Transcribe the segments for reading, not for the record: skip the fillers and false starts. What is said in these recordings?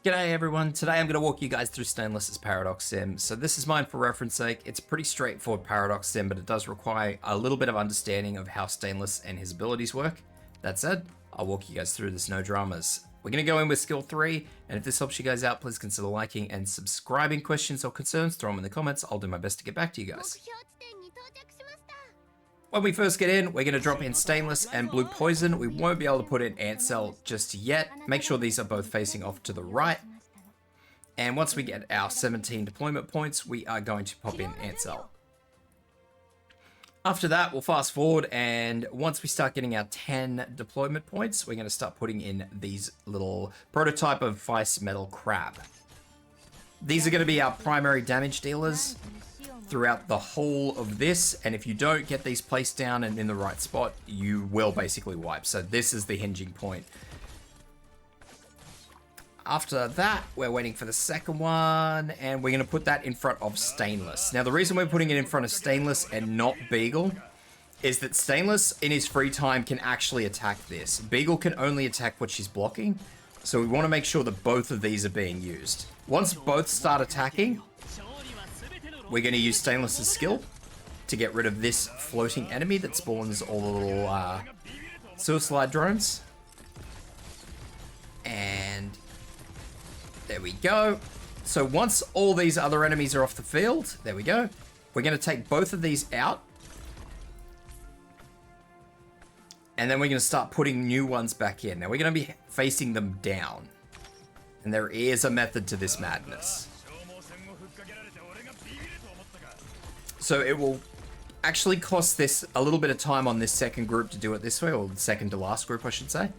G'day everyone, today I'm going to walk you guys through Stainless's Paradox Sim. So this is mine for reference sake. It's a pretty straightforward Paradox Sim, but it does require a little bit of understanding of how Stainless and his abilities work. That said, I'll walk you guys through this, no dramas. We're going to go in with skill 3, and if this helps you guys out, please consider liking and subscribing. Questions or concerns, throw them in the comments. I'll do my best to get back to you guys. When we first get in, we're going to drop in Stainless and Blue Poison. We won't be able to put in Ant Cell just yet. Make sure these are both facing off to the right. And once we get our 17 deployment points, we are going to pop in Ant Cell. After that, we'll fast forward, and once we start getting our 10 deployment points, we're going to start putting in these little prototype of Vice Metal Crab. These are going to be our primary damage dealers throughout the whole of this, and if you don't get these placed down and in the right spot, you will basically wipe. So this is the hinging point. After that, we're waiting for the second one, and we're going to put that in front of Stainless. Now, the reason we're putting it in front of Stainless and not Beagle is that Stainless, in his free time, can actually attack this. Beagle can only attack what she's blocking, so we want to make sure that both of these are being used. Once both start attacking, we're going to use Stainless's skill to get rid of this floating enemy that spawns all the little suicide drones. And there we go. So once all these other enemies are off the field, there we go. We're going to take both of these out. And then we're going to start putting new ones back in. Now we're going to be facing them down. And there is a method to this madness. So it will actually cost this a little bit of time on this second group to do it this way, or the second to last group, I should say.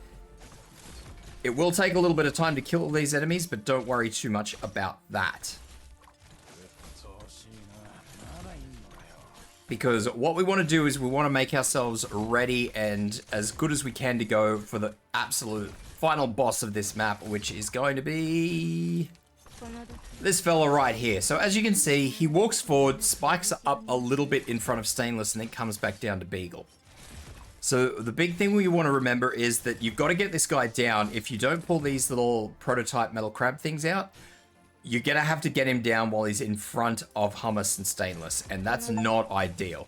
It will take a little bit of time to kill all these enemies, but don't worry too much about that. Because what we want to do is we want to make ourselves ready and as good as we can to go for the absolute final boss of this map, which is going to be this fella right here. So as you can see, he walks forward, spikes up a little bit in front of Stainless, and then comes back down to Beagle. So the big thing we want to remember is that you've got to get this guy down. If you don't pull these little prototype metal crab things out, you're going to have to get him down while he's in front of Hummus and Stainless, and that's not ideal.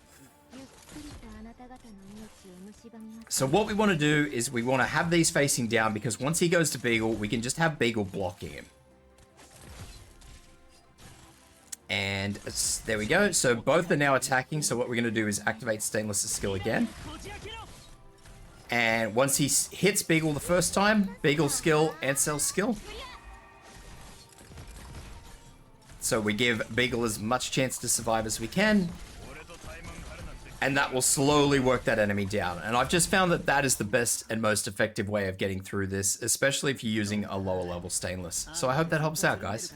So what we want to do is we want to have these facing down, because once he goes to Beagle, we can just have Beagle blocking him. And there we go. So both are now attacking. So what we're going to do is activate Stainless's skill again. And once he hits Beagle the first time, Beagle skill, Ant Cell skill. So we give Beagle as much chance to survive as we can. And that will slowly work that enemy down. And I've just found that that is the best and most effective way of getting through this, especially if you're using a lower level Stainless. So I hope that helps out, guys.